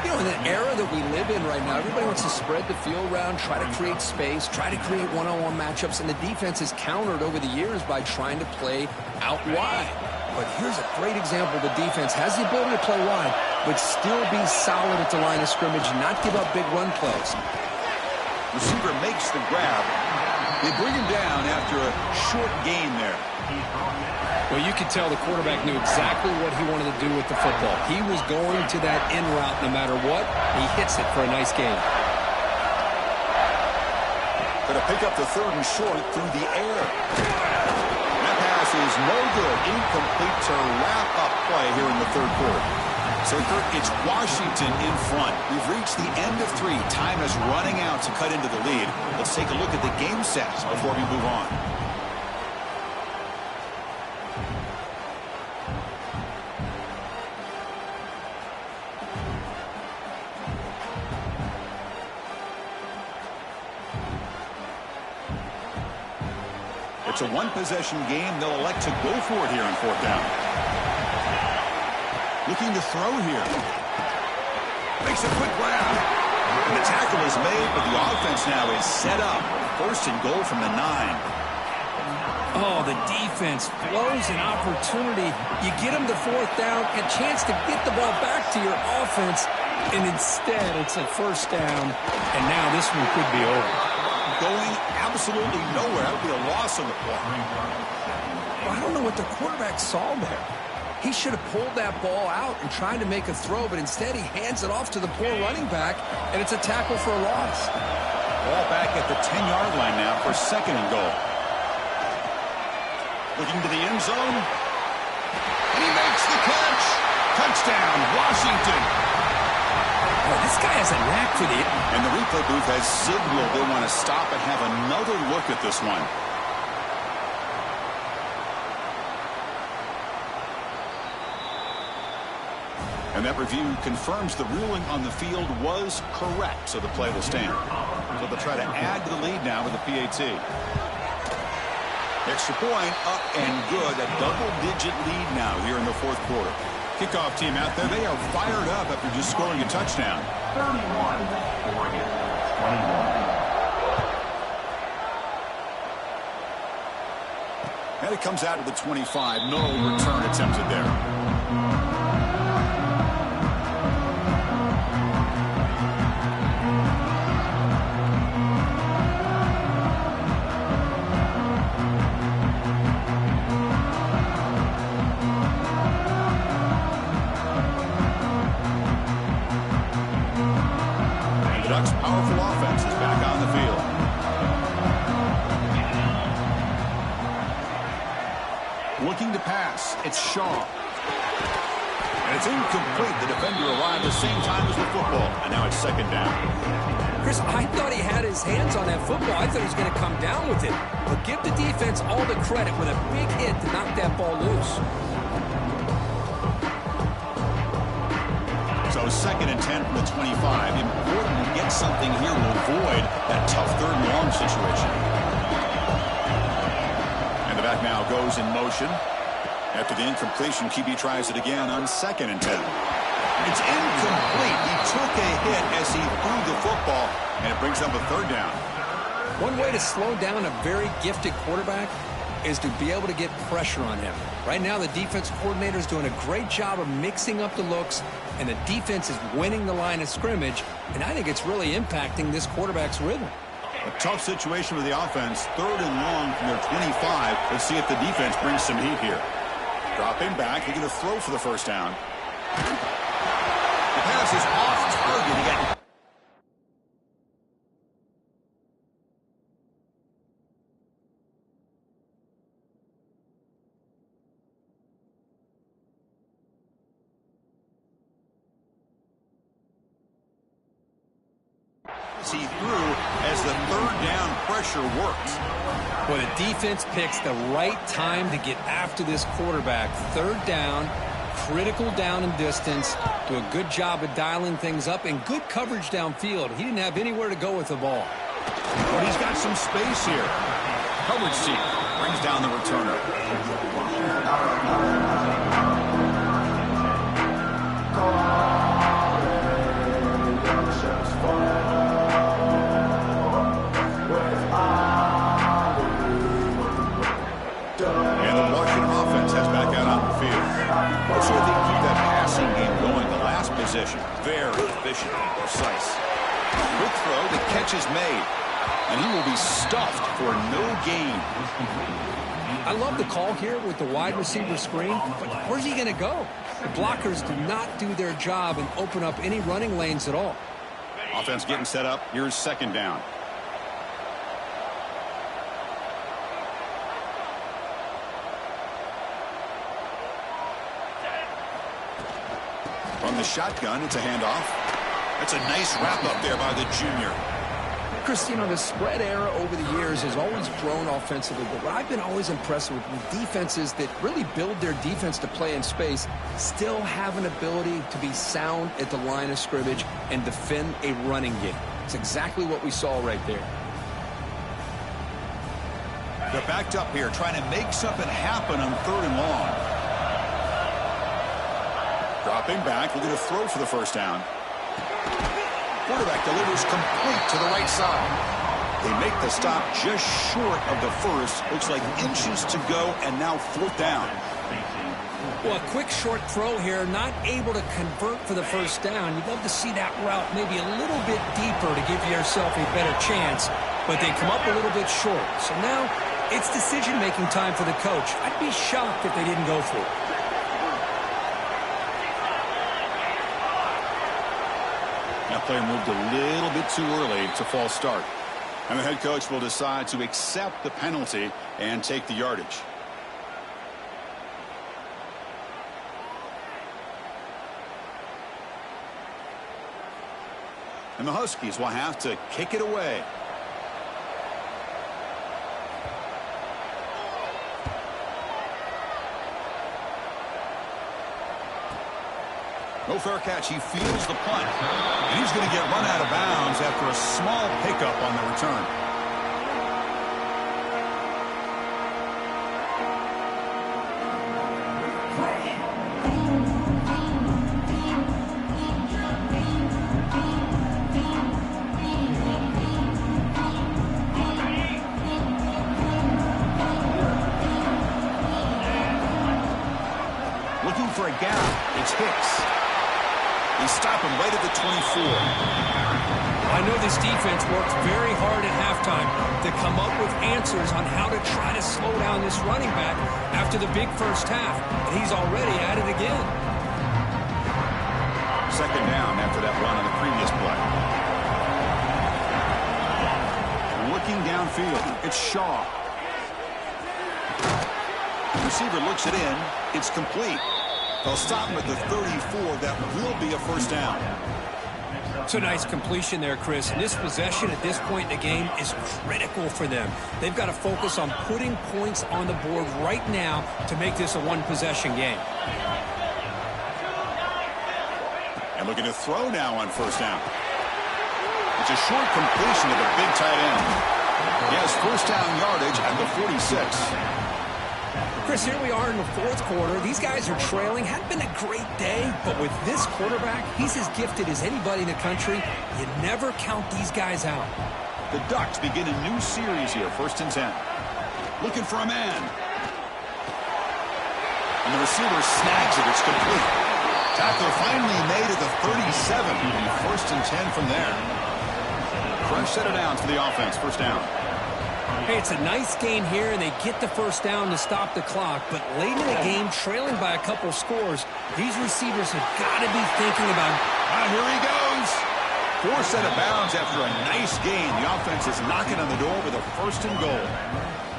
You know, in the era that we live in right now, everybody wants to spread the field around, try to create space, try to create one-on-one matchups, and the defense has countered over the years by trying to play out wide. But here's a great example. The defense has the ability to play wide, but still be solid at the line of scrimmage, not give up big run plays. Receiver makes the grab. They bring him down after a short gain there. Well, you could tell the quarterback knew exactly what he wanted to do with the football. He was going to that in route no matter what. He hits it for a nice gain. Going to pick up the third and short through the air. That pass is no good. Incomplete to wrap up play here in the third quarter. So, Kurt, it's Washington in front. We've reached the end of 3. Time is running out to cut into the lead. Let's take a look at the game sets before we move on. It's a one-possession game. They'll elect to go for it here on fourth down. Looking to throw here. Makes a quick grab. And the tackle is made, but the offense now is set up. First and goal from the 9. Oh, the defense blows an opportunity. You get them to fourth down, a chance to get the ball back to your offense, and instead it's a first down, and now this one could be over. Going absolutely nowhere. That would be a loss on the play. Well, I don't know what the quarterback saw there. He should have pulled that ball out and tried to make a throw, but instead he hands it off to the poor running back, and it's a tackle for a loss. Ball back at the 10-yard line now for second and goal. Looking to the end zone. And he makes the catch. Touchdown, Washington. Oh, this guy has a knack for the... And the replay booth has signaled they want to stop and have another look at this one. And that review confirms the ruling on the field was correct, so the play will stand. So they'll try to add to the lead now with the PAT. Extra point, up and good. A double-digit lead now here in the fourth quarter. Kickoff team out there, they are fired up after just scoring a touchdown. 31, Oregon, 21. And it comes out to the 25. No return attempted there. Powerful offense is back on the field. Looking to pass. It's Shaw. And it's incomplete. The defender arrived the same time as the football. And now it's second down. Chris, I thought he had his hands on that football. I thought he was going to come down with it. But give the defense all the credit with a big hit to knock that ball loose. So second and 10 from the 25. Important to get something here to avoid that tough third and long situation. And the back now goes in motion. After the incompletion, QB tries it again on second and 10. It's incomplete. He took a hit as he threw the football, and it brings up a third down. One way to slow down a very gifted quarterback is to be able to get pressure on him. Right now, the defense coordinator is doing a great job of mixing up the looks, and the defense is winning the line of scrimmage, and I think it's really impacting this quarterback's rhythm. A tough situation with the offense. Third and long from their 25. Let's see if the defense brings some heat here. Dropping back, they're going to throw for the first down. The pass is off target again. He threw as the third down pressure works. Well, the defense picks the right time to get after this quarterback. Third down, critical down and distance. Do a good job of dialing things up and good coverage downfield. He didn't have anywhere to go with the ball. But he's got some space here. Coverage seat brings down the returner. Very efficient and precise. Quick throw, the catch is made. And he will be stuffed for no gain. I love the call here with the wide receiver screen, but where's he going to go? The blockers do not do their job and open up any running lanes at all. Offense getting set up. Here's second down. From the shotgun, it's a handoff. That's a nice wrap up there by the junior. Chris, you know, the spread era over the years has always grown offensively, but what I've been always impressed with defenses that really build their defense to play in space still have an ability to be sound at the line of scrimmage and defend a running game. It's exactly what we saw right there. They're backed up here, trying to make something happen on third and long. Dropping back, looking to throw for the first down. Quarterback delivers complete to the right side. They make the stop just short of the first. Looks like inches to go, and now fourth down. Well, a quick short throw here, not able to convert for the first down. You'd love to see that route maybe a little bit deeper to give yourself a better chance, but they come up a little bit short. So now it's decision-making time for the coach. I'd be shocked if they didn't go for it. That player moved a little bit too early to false start. And the head coach will decide to accept the penalty and take the yardage. And the Huskies will have to kick it away. No fair catch. He feels the punt. And he's going to get run out of bounds after a small pickup on the return. Looking for a gap. It's Hicks. They stop him right at the 24. I know this defense worked very hard at halftime to come up with answers on how to try to slow down this running back after the big first half, and he's already at it again. Second down after that run on the previous play. Looking downfield, it's Shaw. The receiver looks it in. It's complete. They'll stop him at the 34. That will be a first down. It's a nice completion there, Chris. And this possession at this point in the game is critical for them. They've got to focus on putting points on the board right now to make this a one-possession game. And looking to throw now on first down. It's a short completion to the big tight end. He has first down yardage at the 46. Chris, here we are in the fourth quarter. These guys are trailing. Hadn't been a great day, but with this quarterback, he's as gifted as anybody in the country. You never count these guys out. The Ducks begin a new series here, 1st and 10. Looking for a man. And the receiver snags it. It's complete. Tackle finally made at the 37. And 1st and 10 from there. Fresh set of downs for the offense. First down. Hey, it's a nice game here, and they get the first down to stop the clock. But late in the game, trailing by a couple scores, these receivers have got to be thinking about, here he goes. 4 set of bounds after a nice gain. The offense is knocking on the door with a 1st and goal.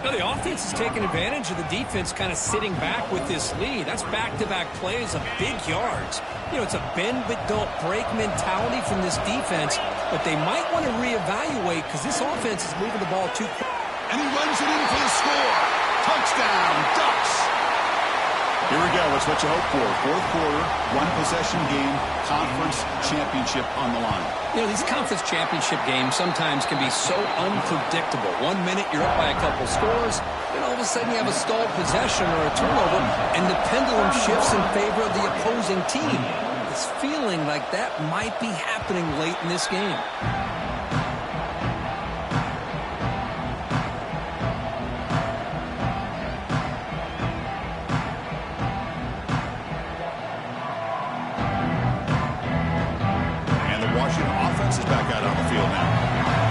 Now, the offense is taking advantage of the defense kind of sitting back with this lead. That's back-to-back plays of big yards. You know, it's a bend but don't break mentality from this defense, but they might want to reevaluate because this offense is moving the ball too quick. And he runs it in for the score. Touchdown, Ducks. Here we go. It's what you hope for. Fourth quarter, one-possession game, conference championship on the line. You know, these conference championship games sometimes can be so unpredictable. 1 minute you're up by a couple scores, then all of a sudden you have a stalled possession or a turnover, and the pendulum shifts in favor of the opposing team. It's feeling like that might be happening late in this game. Is back out on the field now.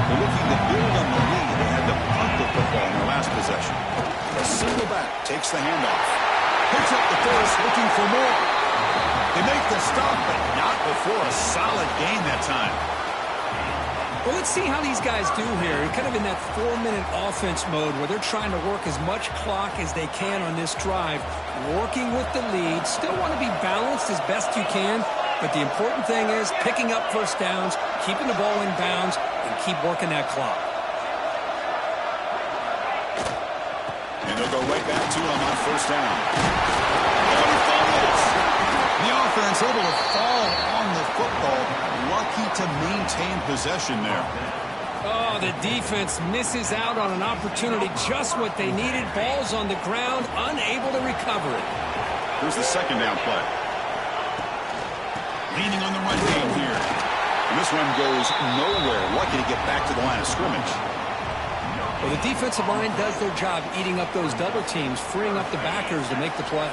They're looking to build on the lead. They had to punt the football in their last possession. A single back takes the handoff. Picks up the force, looking for more. They make the stop, but not before a solid gain that time. Well, let's see how these guys do here. Kind of in that 4-minute offense mode where they're trying to work as much clock as they can on this drive. Working with the lead. Still want to be balanced as best you can. But the important thing is picking up first downs, keeping the ball in bounds, and keep working that clock. And they'll go right back to him on first down. And he fumbles. The offense able to fall on the football. Lucky to maintain possession there. Oh, the defense misses out on an opportunity. Just what they needed. Ball's on the ground, unable to recover it. Here's the second down play. Leaning on the run game here. And this one goes nowhere. Lucky to get back to the line of scrimmage. Well, the defensive line does their job eating up those double teams, freeing up the backers to make the play.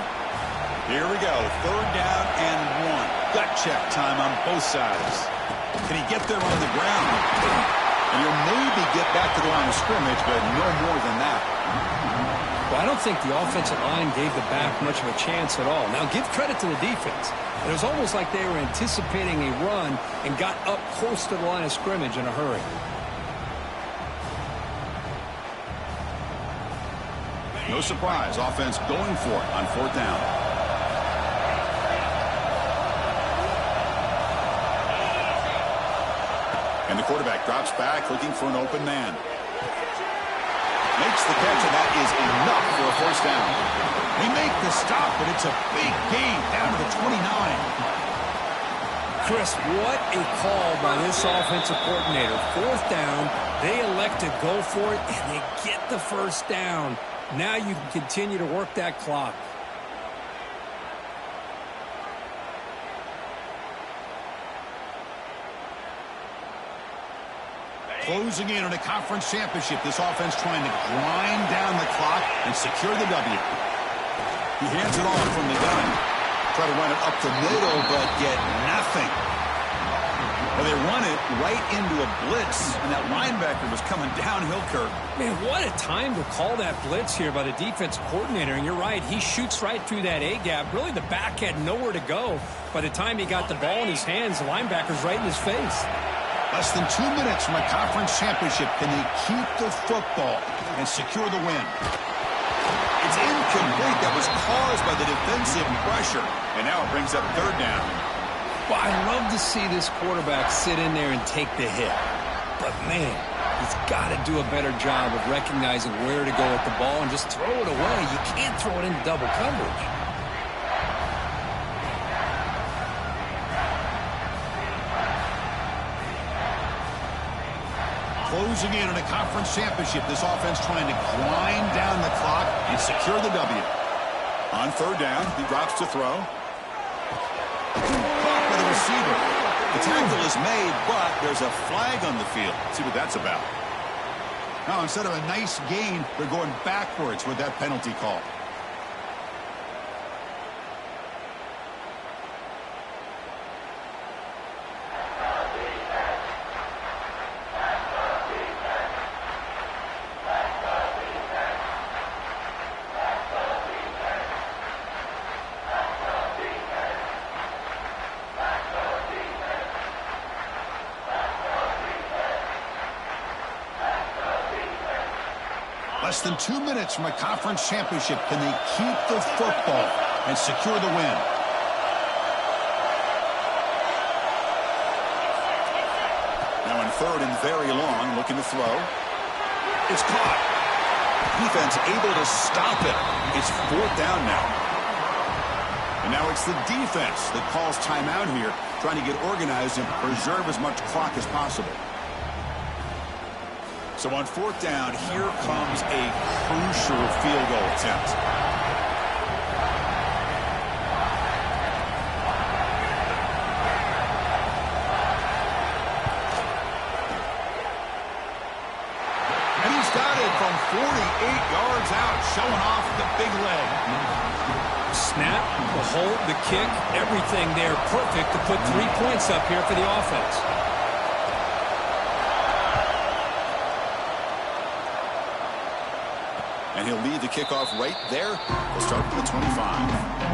Here we go. 3rd down and 1. Gut check time on both sides. Can he get there on the ground? And he'll maybe get back to the line of scrimmage, but no more than that. Well, I don't think the offensive line gave the back much of a chance at all. Now, give credit to the defense. It was almost like they were anticipating a run and got up close to the line of scrimmage in a hurry. No surprise, offense going for it on 4th down. And the quarterback drops back looking for an open man. Makes the catch, and that is enough for a 1st down. They make the stop, but it's a big gain down to the 29. Chris, what a call by this offensive coordinator. 4th down, they elect to go for it, and they get the 1st down. Now you can continue to work that clock. Closing in on a conference championship, this offense trying to grind down the clock and secure the W. He hands it off from the gun. Try to run it up the middle, but get nothing. Well, they run it right into a blitz, and that linebacker was coming downhill, Kirk. Man, what a time to call that blitz here by the defense coordinator. And you're right, he shoots right through that A-gap. Really, the back had nowhere to go. By the time he got the ball in his hands, the linebacker's right in his face. Less than 2 minutes from a conference championship. Can they keep the football and secure the win? It's incomplete. That was caused by the defensive pressure. And now it brings up 3rd down. Well, I love to see this quarterback sit in there and take the hit. But, man, he's got to do a better job of recognizing where to go with the ball and just throw it away. You can't throw it into double coverage. Closing in on a conference championship, this offense trying to grind down the clock and secure the W. On 3rd down, he drops to throw. Caught by the receiver. The tackle is made, but there's a flag on the field. Let's see what that's about. Now, instead of a nice gain, they're going backwards with that penalty call. Less than 2 minutes from a conference championship. Can they keep the football and secure the win? Now in 3rd and very long, looking to throw. It's caught. Defense able to stop it. It's 4th down now. And now it's the defense that calls timeout here, trying to get organized and preserve as much clock as possible. So on 4th down, here comes a crucial field goal attempt. And he's got it from 48 yards out, showing off the big leg. Snap, the hold, the kick, everything there perfect to put 3 points up here for the offense. And he'll lead the kickoff right there. We'll start from the 25.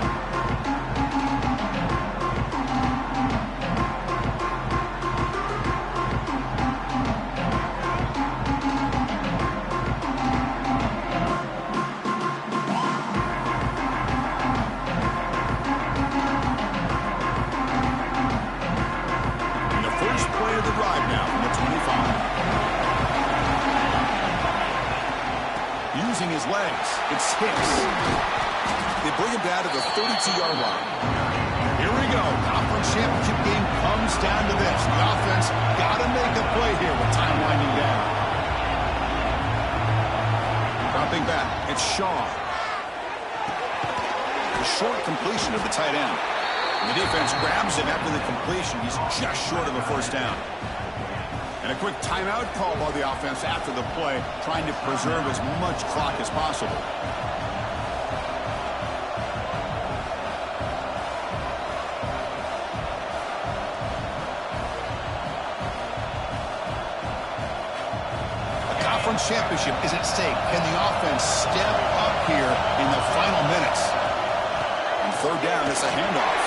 Using his legs, it's Hicks. They bring him down to the 32-yard line. Here we go. Conference championship game comes down to this. The offense got to make a play here with time winding down. Dropping back, it's Shaw. The short completion of the tight end. And the defense grabs him after the completion. He's just short of a 1st down. And a quick timeout call by the offense after the play, trying to preserve as much clock as possible. A conference championship is at stake. Can the offense step up here in the final minutes? On 3rd down, it's a handoff.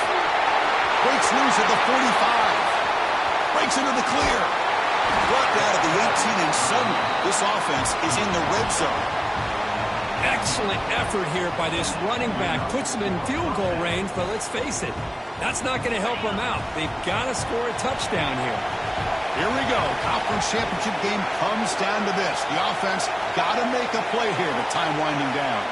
Breaks loose at the 45. Breaks into the clear. Brought down at the 18, and suddenly this offense is in the red zone. Excellent effort here by this running back. Puts them in field goal range, but let's face it, that's not going to help them out. They've got to score a touchdown here. Here we go. Conference championship game comes down to this. The offense got to make a play here with time winding down.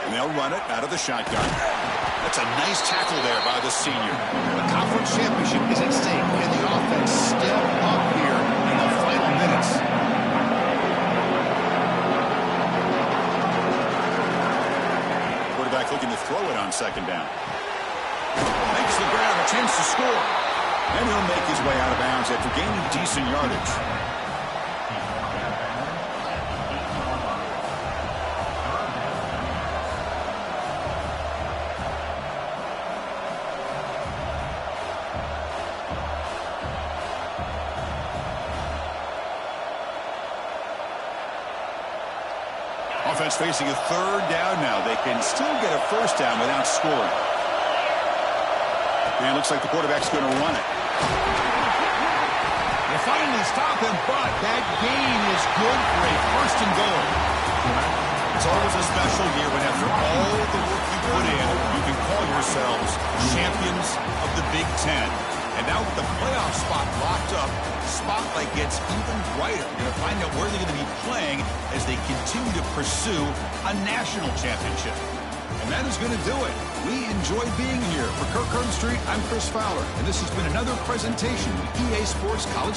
And they'll run it out of the shotgun. That's a nice tackle there by the senior. The conference championship is at stake. Can the offense step up here in the final minutes? Quarterback looking to throw it on second down. Makes the grab, a chance to score. And he'll make his way out of bounds after gaining decent yardage. Offense facing a third down now. They can still get a first down without scoring. And it looks like the quarterback's going to run it. They finally stop him, but that gain is good for a first and goal. It's always a special year when after all the work you put in, you can call yourselves champions of the Big Ten. And now with the playoff spot locked up, the spotlight gets even brighter. You're going to find out where they're going to be playing as they continue to pursue a national championship. And that is going to do it. We enjoy being here. For Kirk Street, I'm Chris Fowler, and this has been another presentation of EA Sports College